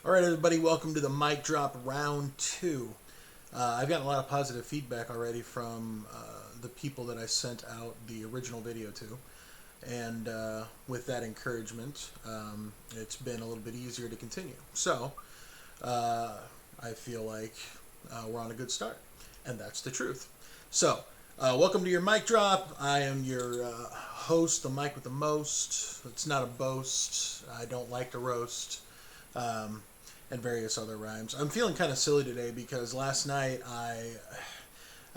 All right, everybody, welcome to the mic drop round two. I've gotten a lot of positive feedback already from the people that I sent out the original video to. And with that encouragement, it's been a little bit easier to continue. So I feel like we're on a good start. And that's the truth. So, welcome to your mic drop. I am your host, the mic with the most. It's not a boast. I don't like to roast. Um, and various other rhymes. I'm feeling kind of silly today because last night I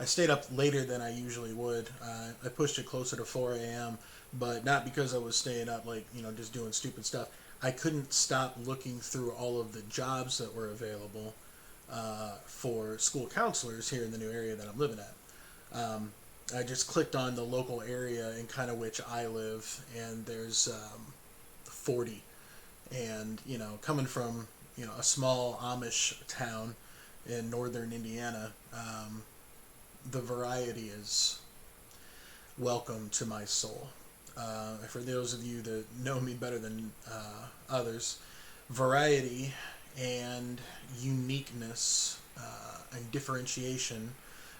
stayed up later than I usually would. I pushed it closer to 4 a.m., but not because I was staying up like just doing stupid stuff. I couldn't stop looking through all of the jobs that were available for school counselors here in the new area that I'm living at. I just clicked on the local area in kind of which I live, and there's 40. And coming from a small Amish town in northern Indiana, the variety is welcome to my soul. For those of you that know me better than others, variety and uniqueness and differentiation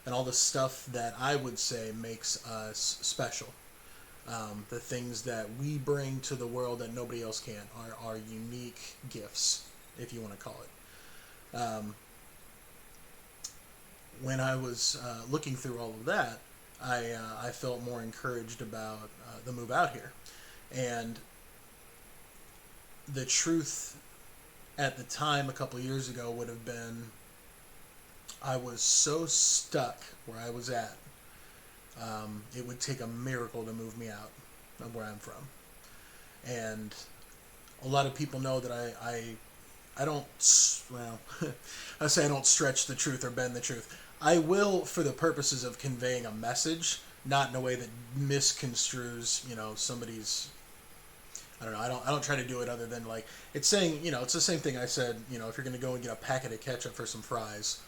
and all the stuff that I would say makes us special. The things that we bring to the world that nobody else can are our unique gifts, if you want to call it. When I was looking through all of that, I felt more encouraged about the move out here. And the truth at the time, a couple of years ago, would have been I was so stuck where I was at. It would take a miracle to move me out of where I'm from. And a lot of people know that I don't, well, I say I don't stretch the truth or bend the truth. I will for the purposes of conveying a message, not in a way that misconstrues, somebody's, I don't know, I don't try to do it other than like, it's saying, it's the same thing I said, if you're going to go and get a packet of ketchup for some fries,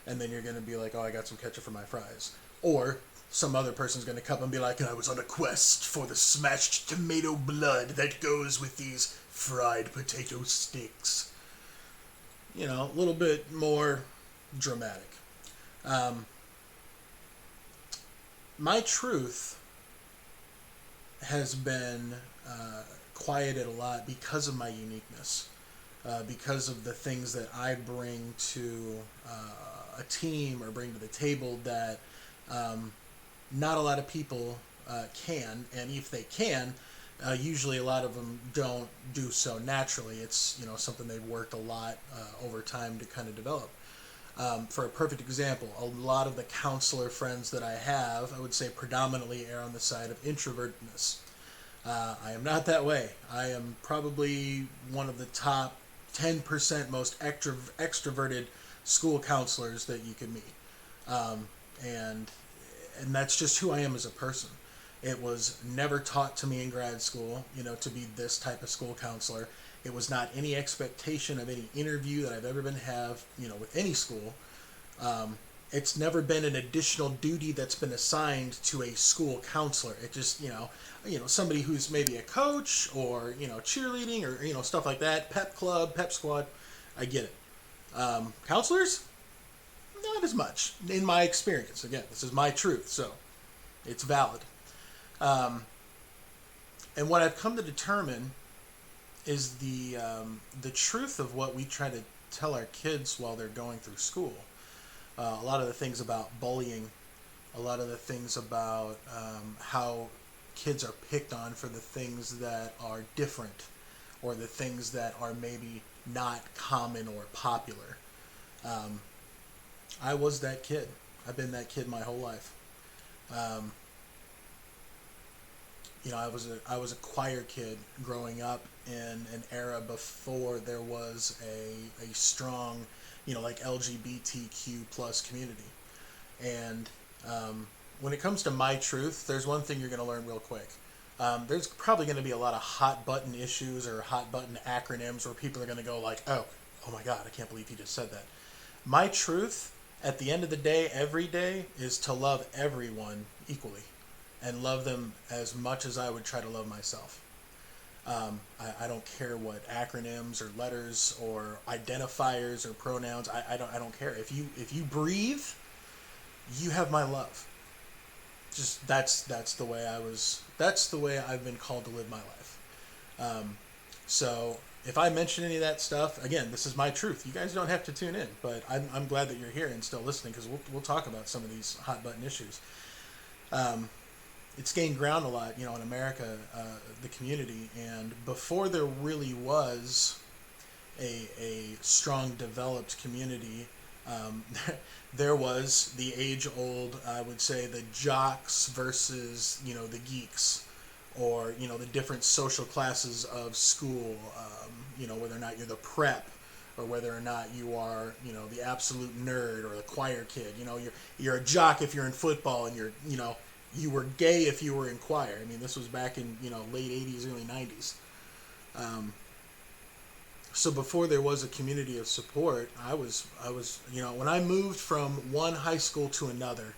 and then you're going to be like, oh, I got some ketchup for my fries. Or some other person's going to come and be like, I was on a quest for the smashed tomato blood that goes with these fried potato sticks. A little bit more dramatic. My truth has been quieted a lot because of my uniqueness, because of the things that I bring to a team or bring to the table that not a lot of people can, and if they can, usually a lot of them don't do so naturally. It's something they've worked a lot over time to kind of develop. For a perfect example, a lot of the counselor friends that I have, I would say predominantly err on the side of introvertedness. I am not that way. I am probably one of the top 10% most extroverted school counselors that you could meet. And that's just who I am as a person. It was never taught to me in grad school, to be this type of school counselor. It was not any expectation of any interview that I've ever been have, with any school. It's never been an additional duty that's been assigned to a school counselor. It just, somebody who's maybe a coach or, cheerleading or, stuff like that, pep club, pep squad. I get it. Counselors? Not as much in my experience. Again, this is my truth, so it's valid. And what I've come to determine is the truth of what we try to tell our kids while they're going through school. A lot of the things about bullying, a lot of the things about how kids are picked on for the things that are different or the things that are maybe not common or popular. I was that kid. I've been that kid my whole life. I was a choir kid growing up in an era before there was a strong, like LGBTQ plus community. And when it comes to my truth, there's one thing you're going to learn real quick. There's probably going to be a lot of hot button issues or hot button acronyms where people are going to go like, oh my God, I can't believe you just said that. My truth, at the end of the day, every day, is to love everyone equally and love them as much as I would try to love myself. I don't care what acronyms or letters or identifiers or pronouns. I don't care. If you breathe, you have my love. Just that's the way I was. That's the way I've been called to live my life. So if I mention any of that stuff, again, this is my truth. You guys don't have to tune in, but I'm glad that you're here and still listening, because we'll talk about some of these hot button issues. It's gained ground a lot, in America, the community, and before there really was a strong developed community, um, there was the age old, I would say, the jocks versus the geeks, or the different social classes of school. Whether or not you're the prep, or whether or not you are the absolute nerd or the choir kid. You're a jock if you're in football, and you were gay if you were in choir. I mean, this was back in late 80s, early 90s. So before there was a community of support, I was when I moved from one high school to another,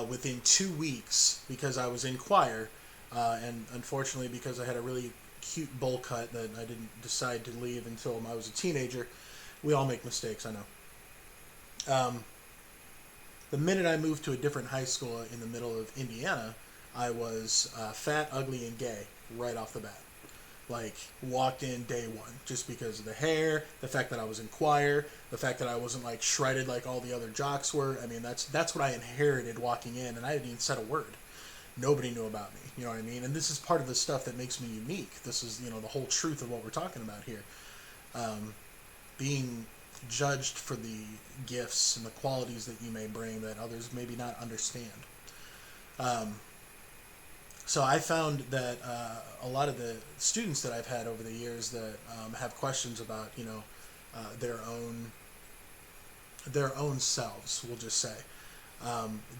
within 2 weeks, because I was in choir, and unfortunately because I had a really cute bowl cut that I didn't decide to leave until I was a teenager. We all make mistakes, I know. The minute I moved to a different high school in the middle of Indiana, I was fat, ugly, and gay right off the bat. Like, walked in day one, just because of the hair, the fact that I was in choir, the fact that I wasn't like shredded like all the other jocks were. I mean, that's what I inherited walking in, and I didn't even said a word. Nobody knew about me. You know what I mean? And this is part of the stuff that makes me unique. This is the whole truth of what we're talking about here. Being judged for the gifts and the qualities that you may bring that others maybe not understand. So I found that a lot of the students that I've had over the years that have questions about their own selves, we'll just say,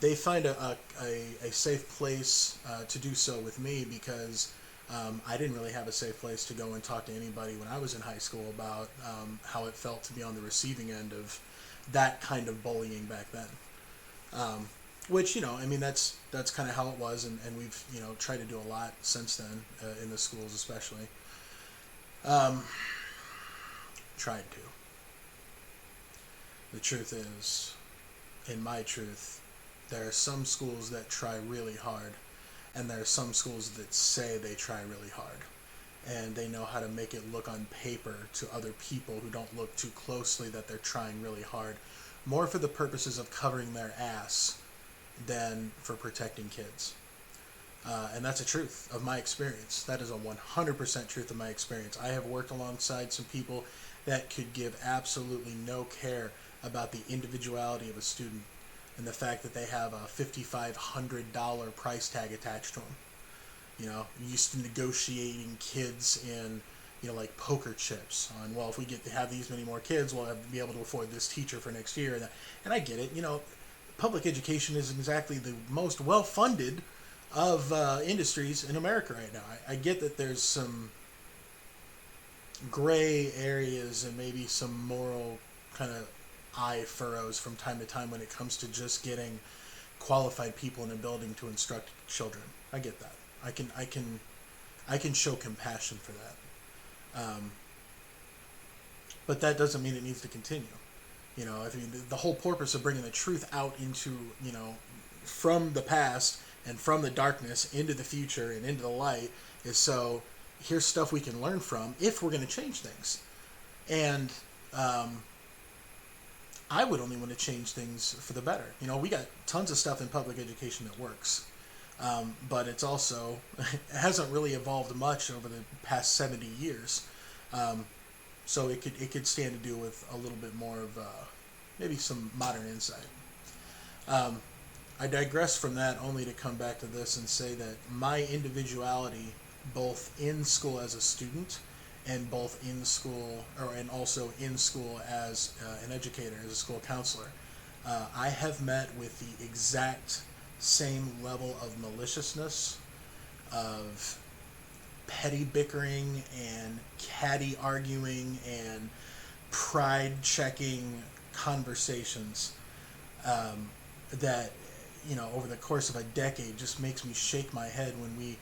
they find a safe place to do so with me, because I didn't really have a safe place to go and talk to anybody when I was in high school about how it felt to be on the receiving end of that kind of bullying back then. Which, I mean, that's kind of how it was, and we've, tried to do a lot since then, in the schools especially. Tried to. The truth is, in my truth, there are some schools that try really hard, and there are some schools that say they try really hard, and they know how to make it look on paper to other people who don't look too closely that they're trying really hard, more for the purposes of covering their ass than for protecting kids. And that's a truth of my experience. That is a 100% truth of my experience. I have worked alongside some people that could give absolutely no care about the individuality of a student, and the fact that they have a $5,500 price tag attached to them. Used to negotiating kids in, like poker chips on, well, if we get to have these many more kids, we'll be able to afford this teacher for next year. And I get it. Public education isn't exactly the most well-funded of industries in America right now. I get that there's some gray areas and maybe some moral kind of eye furrows from time to time when it comes to just getting qualified people in a building to instruct children. I get that. I can show compassion for that. But that doesn't mean it needs to continue. I mean, the whole purpose of bringing the truth out into, from the past and from the darkness into the future and into the light is so here's stuff we can learn from if we're going to change things. And I would only want to change things for the better. We got tons of stuff in public education that works. But it's also, it hasn't really evolved much over the past 70 years. So it could stand to do with a little bit more of maybe some modern insight. I digress from that only to come back to this and say that my individuality, both in school as a student and both in school, and also in school as an educator, as a school counselor, I have met with the exact same level of maliciousness, of petty bickering and catty arguing and pride checking conversations that over the course of a decade just makes me shake my head when we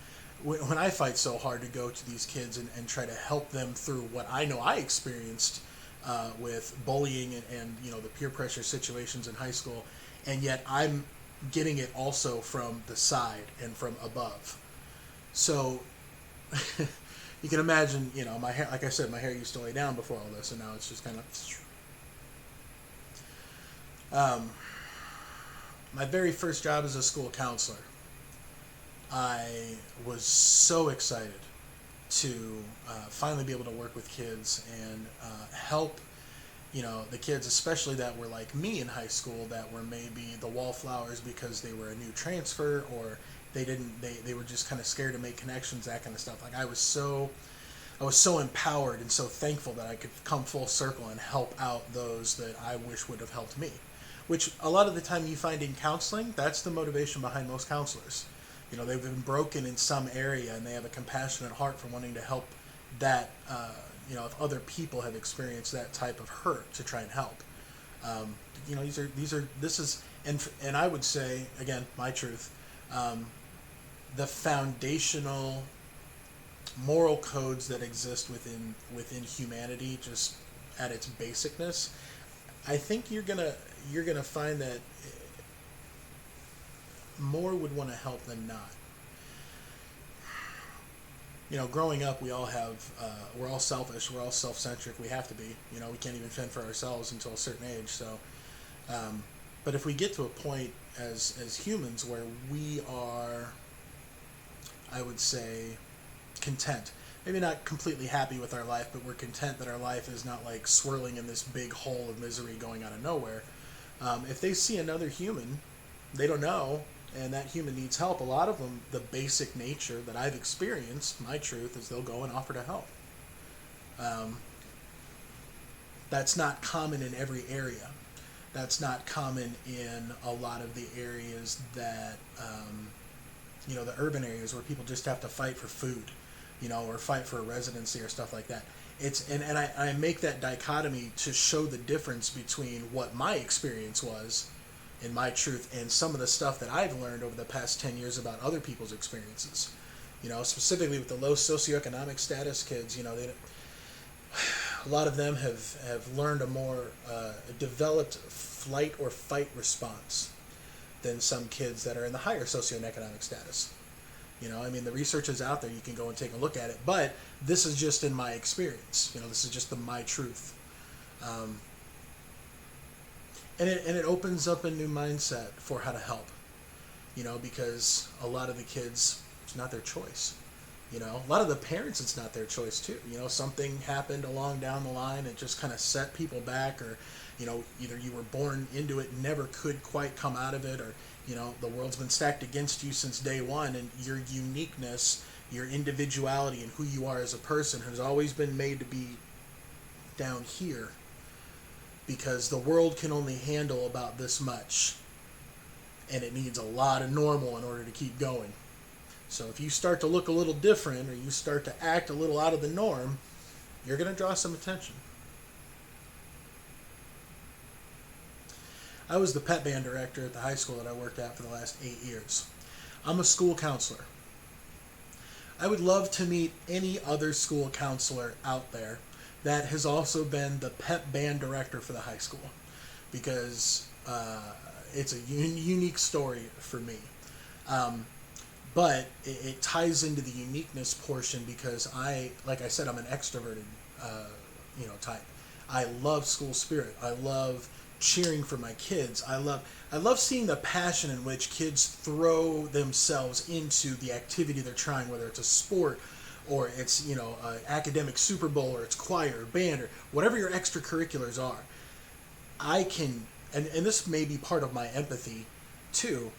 when I fight so hard to go to these kids and try to help them through what I know I experienced with bullying and the peer pressure situations in high school, and yet I'm getting it also from the side and from above. So you can imagine, my hair. Like I said, my hair used to lay down before all this, and now it's just kind of. My very first job as a school counselor, I was so excited to finally be able to work with kids and help, the kids, especially that were like me in high school, that were maybe the wallflowers because they were a new transfer, or they were just kind of scared to make connections, that kind of stuff. Like I was so empowered and so thankful that I could come full circle and help out those that I wish would have helped me. Which a lot of the time you find in counseling, that's the motivation behind most counselors. They've been broken in some area and they have a compassionate heart for wanting to help that, if other people have experienced that type of hurt, to try and help. And I would say, again, my truth, the foundational moral codes that exist within humanity, just at its basicness, I think you're gonna find that more would want to help than not. Growing up, we're all selfish, we're all self-centric, we have to be. We can't even fend for ourselves until a certain age. So, but if we get to a point as humans where we are, I would say, content. Maybe not completely happy with our life, but we're content that our life is not like swirling in this big hole of misery going out of nowhere. If they see another human they don't know, and that human needs help, a lot of them, the basic nature that I've experienced, my truth, is they'll go and offer to help. That's not common in every area. That's not common in a lot of the areas that, the urban areas where people just have to fight for food, or fight for a residency or stuff like that. And I make that dichotomy to show the difference between what my experience was in my truth and some of the stuff that I've learned over the past 10 years about other people's experiences. Specifically with the low socioeconomic status kids, a lot of them have learned a more developed flight or fight response than some kids that are in the higher socioeconomic status. The research is out there. You can go and take a look at it. But this is just in my experience. This is just my truth. And it opens up a new mindset for how to help. Because a lot of the kids, it's not their choice. A lot of the parents, it's not their choice too. Something happened along down the line. It just kind of set people back, or, either you were born into it and never could quite come out of it, or, the world's been stacked against you since day one, and your uniqueness, your individuality, and who you are as a person has always been made to be down here, because the world can only handle about this much, and it needs a lot of normal in order to keep going. So if you start to look a little different, or you start to act a little out of the norm, you're going to draw some attention. I was the pep band director at the high school that I worked at for the last 8 years. I'm a school counselor. I would love to meet any other school counselor out there that has also been the pep band director for the high school, because it's a unique story for me. But it ties into the uniqueness portion, because like I said, I'm an extroverted, type. I love school spirit. I love cheering for my kids. I love seeing the passion in which kids throw themselves into the activity they're trying, whether it's a sport, or it's, an academic Super Bowl, or it's choir or band, or whatever your extracurriculars are. I can, and this may be part of my empathy too,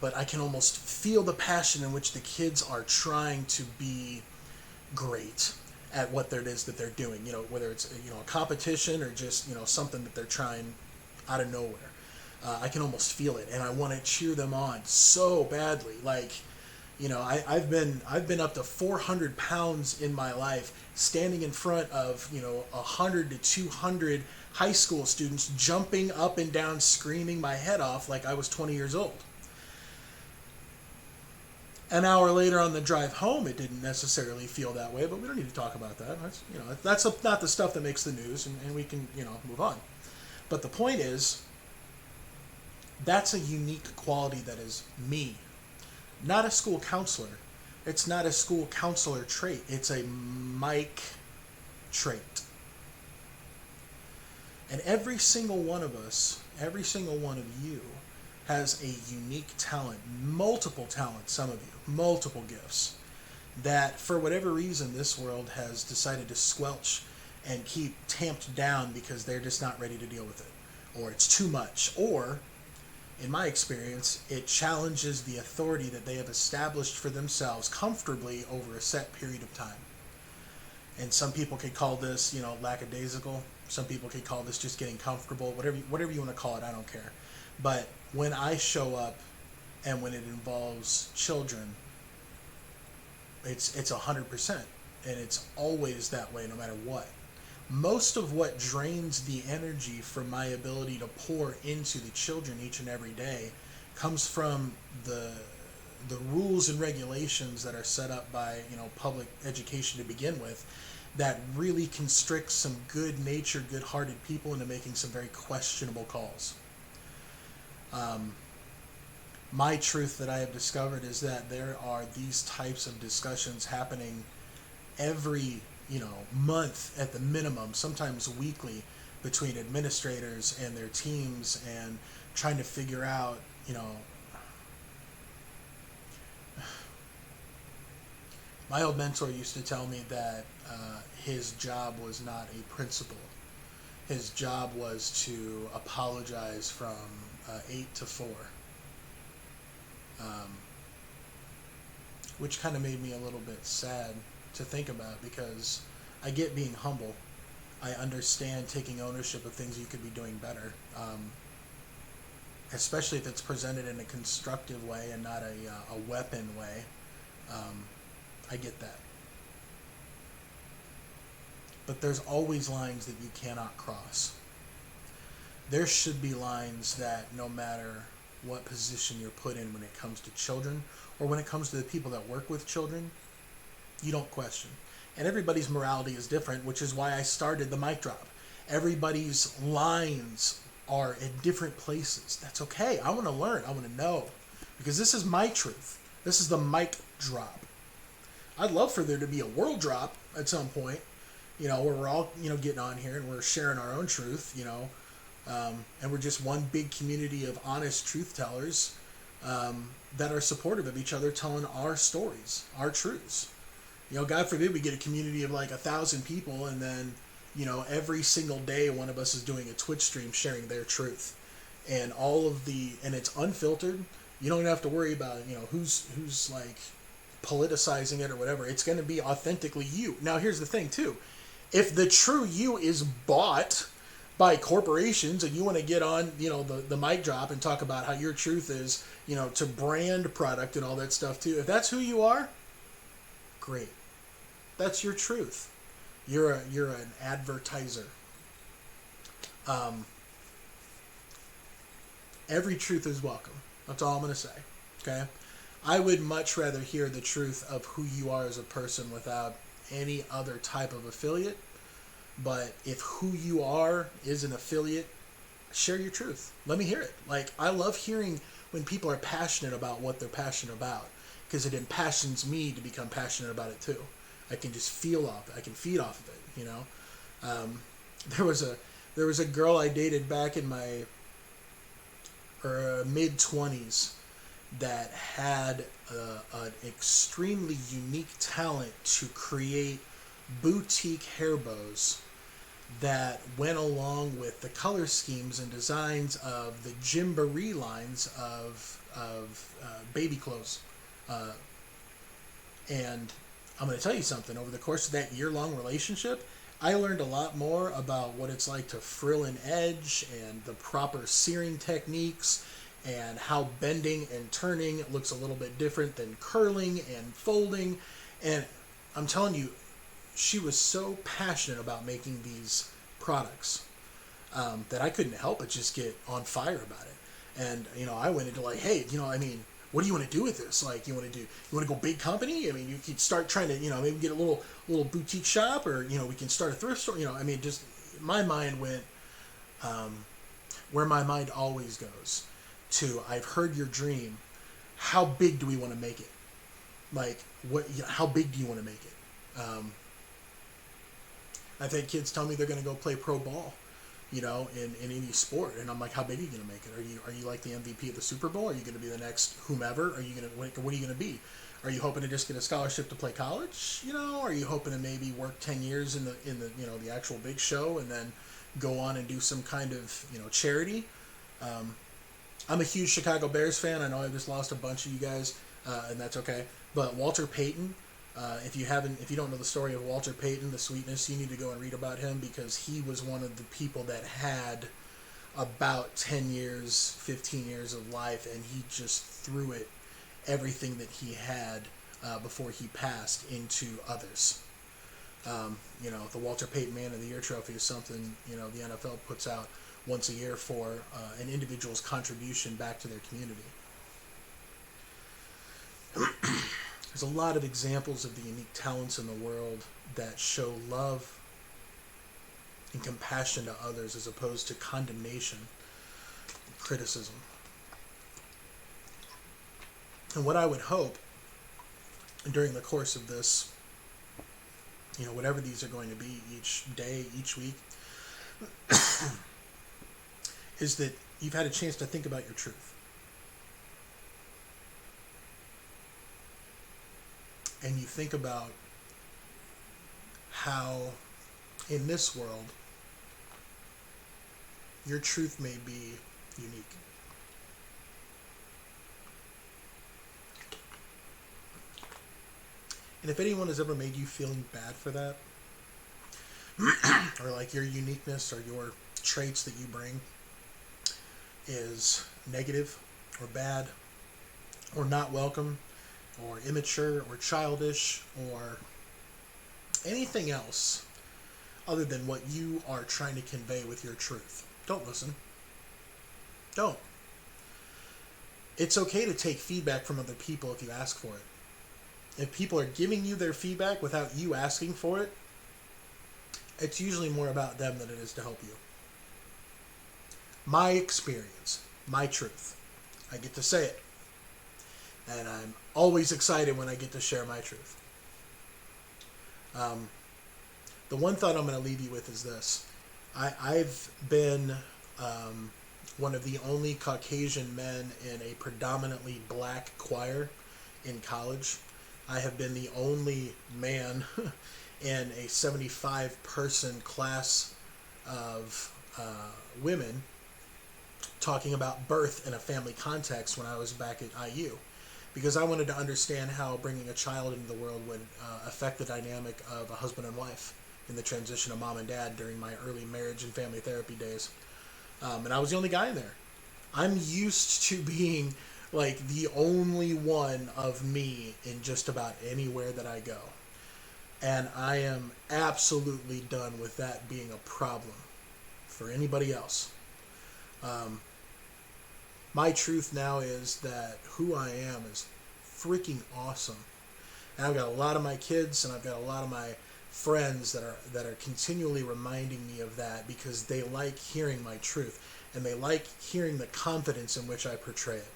but I can almost feel the passion in which the kids are trying to be great at what it is that they're doing, whether it's, a competition, or just, something that they're trying out of nowhere. I can almost feel it, and I want to cheer them on so badly. Like, I've been up to 400 pounds in my life, standing in front of 100 to 200 high school students, jumping up and down, screaming my head off like I was 20 years old. An hour later on the drive home, it didn't necessarily feel that way, but we don't need to talk about that. That's not the stuff that makes the news, and we can move on. But the point is, that's a unique quality that is me, not a school counselor. It's not a school counselor trait. It's a Mike trait. And every single one of us, every single one of you, has a unique talent, multiple talents, some of you, multiple gifts, that for whatever reason this world has decided to squelch and keep tamped down because they're just not ready to deal with it, or it's too much, or, in my experience, it challenges the authority that they have established for themselves comfortably over a set period of time. And some people could call this, lackadaisical. Some people could call this just getting comfortable, whatever you want to call it, I don't care. But when I show up and when it involves children, it's 100%, and it's always that way no matter what. Most of what drains the energy from my ability to pour into the children each and every day comes from the rules and regulations that are set up by public education to begin with, that really constrict some good-natured, good-hearted people into making some very questionable calls. My truth that I have discovered is that there are these types of discussions happening every month at the minimum, sometimes weekly, between administrators and their teams, and trying to figure out, my old mentor used to tell me that his job was not a principal. His job was to apologize from 8 to 4. Which kind of made me a little bit sad to think about, because I get being humble. I understand taking ownership of things you could be doing better, especially if it's presented in a constructive way and not a weapon way. I get that. But there's always lines that you cannot cross. There should be lines that no matter what position you're put in when it comes to children, or when it comes to the people that work with children, you don't question. And everybody's morality is different, which is why I started the mic drop. Everybody's lines are at different places. That's okay. I want to learn. I want to know. Because this is my truth. This is the mic drop. I'd love for there to be a world drop at some point, where we're all, getting on here and we're sharing our own truth, and we're just one big community of honest truth tellers that are supportive of each other, telling our stories, our truths. God forbid we get a community of like 1,000 people, and then, every single day one of us is doing a Twitch stream sharing their truth, and and it's unfiltered. You don't have to worry about, who's like politicizing it or whatever. It's going to be authentically you. Now, here's the thing too. If the true you is bought by corporations, and you want to get on, the mic drop and talk about how your truth is, to brand product and all that stuff too. If that's who you are, great. That's your truth. You're an advertiser. Every truth is welcome. That's all I'm going to say. Okay? I would much rather hear the truth of who you are as a person without any other type of affiliate. But if who you are is an affiliate, share your truth. Let me hear it. Like, I love hearing when people are passionate about what they're passionate about, because it impassions me to become passionate about it too. I can just feel off it. I can feed off of it, There was a girl I dated back in my mid-20s that had an extremely unique talent to create boutique hair bows that went along with the color schemes and designs of the Gymboree lines of baby clothes. And I'm going to tell you something. Over the course of that year-long relationship, I learned a lot more about what it's like to frill and edge, and the proper searing techniques, and how bending and turning looks a little bit different than curling and folding. And I'm telling you, she was so passionate about making these products that I couldn't help but just get on fire about it. And, I went into like, hey, what do you want to do with this? Like, you want to go big company? I mean, you could start trying to, maybe get a little boutique shop, or, we can start a thrift store. I mean, just my mind went, where my mind always goes to, I've heard your dream. How big do we want to make it? Like, how big do you want to make it? I've had kids tell me they're going to go play pro ball, in any sport, and I'm like, how big are you going to make it? Are you like the MVP of the Super Bowl? Are you going to be the next whomever? Are you going to what are you going to be? Are you hoping to just get a scholarship to play college? Are you hoping to maybe work 10 years in the the actual big show and then go on and do some kind of charity? I'm a huge Chicago Bears fan. I know I just lost a bunch of you guys, and that's okay. But Walter Payton. If you don't know the story of Walter Payton, the sweetness, you need to go and read about him, because he was one of the people that had about 10 years, 15 years of life, and he just threw everything that he had before he passed into others. The Walter Payton Man of the Year trophy is something, the NFL puts out once a year for an individual's contribution back to their community. There's a lot of examples of the unique talents in the world that show love and compassion to others as opposed to condemnation and criticism. And what I would hope during the course of this, whatever these are going to be each day, each week, is that you've had a chance to think about your truth. And you think about how in this world your truth may be unique. And if anyone has ever made you feeling bad for that, or like your uniqueness or your traits that you bring is negative or bad or not welcome, or immature, or childish, or anything else other than what you are trying to convey with your truth, don't listen. Don't. It's okay to take feedback from other people if you ask for it. If people are giving you their feedback without you asking for it, it's usually more about them than it is to help you. My experience, my truth. I get to say it. And I'm always excited when I get to share my truth. The one thought I'm going to leave you with is this. I've been one of the only Caucasian men in a predominantly black choir in college. I have been the only man in a 75-person class of women talking about birth in a family context when I was back at IU. Because I wanted to understand how bringing a child into the world would affect the dynamic of a husband and wife in the transition of mom and dad during my early marriage and family therapy days. And I was the only guy in there. I'm used to being like the only one of me in just about anywhere that I go. And I am absolutely done with that being a problem for anybody else. My truth now is that who I am is freaking awesome. And I've got a lot of my kids and I've got a lot of my friends that are continually reminding me of that, because they like hearing my truth and they like hearing the confidence in which I portray it.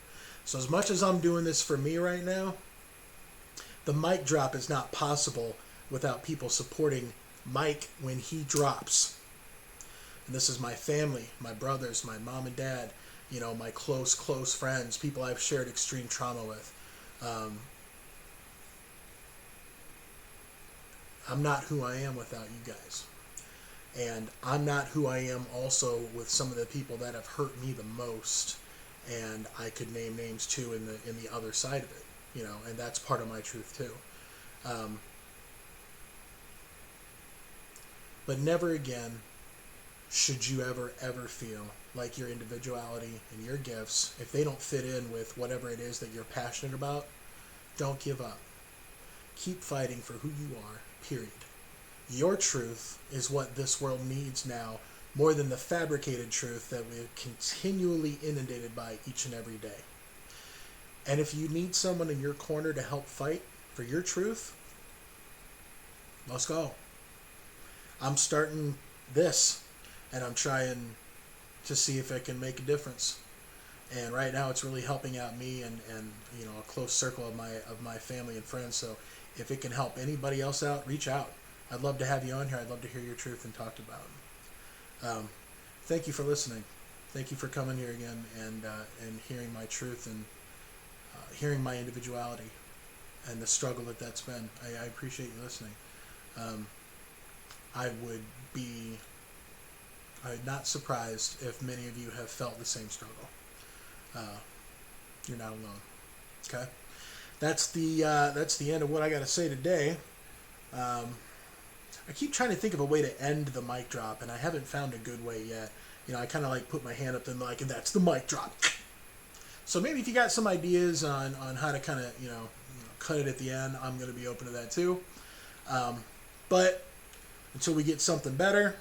So as much as I'm doing this for me right now, the mic drop is not possible without people supporting Mike when he drops. And this is my family, my brothers, my mom and dad, my close friends, people I've shared extreme trauma with. I'm not who I am without you guys. And I'm not who I am also with some of the people that have hurt me the most. And I could name names too in the other side of it, and that's part of my truth too. But never again should you ever feel like your individuality and your gifts, if they don't fit in with whatever it is that you're passionate about, don't give up. Keep fighting for who you are, period. Your truth is what this world needs now, more than the fabricated truth that we're continually inundated by each and every day. And if you need someone in your corner to help fight for your truth, let's go. I'm starting this, and I'm trying to see if I can make a difference. And right now, it's really helping out me and a close circle of my family and friends. So if it can help anybody else out, reach out. I'd love to have you on here. I'd love to hear your truth and talk about it. Thank you for listening. Thank you for coming here again and hearing my truth and hearing my individuality and the struggle that's been. I appreciate you listening. I would be not surprised if many of you have felt the same struggle. You're not alone. Okay, that's the end of what I got to say today. I keep trying to think of a way to end the mic drop, and I haven't found a good way yet. I kind of like put my hand up and like, and that's the mic drop. So maybe if you got some ideas on how to kind of cut it at the end, I'm going to be open to that too. But until we get something better,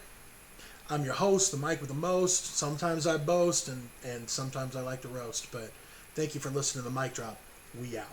I'm your host, the Mike with the most. Sometimes I boast and sometimes I like to roast. But thank you for listening to the mic drop. We out.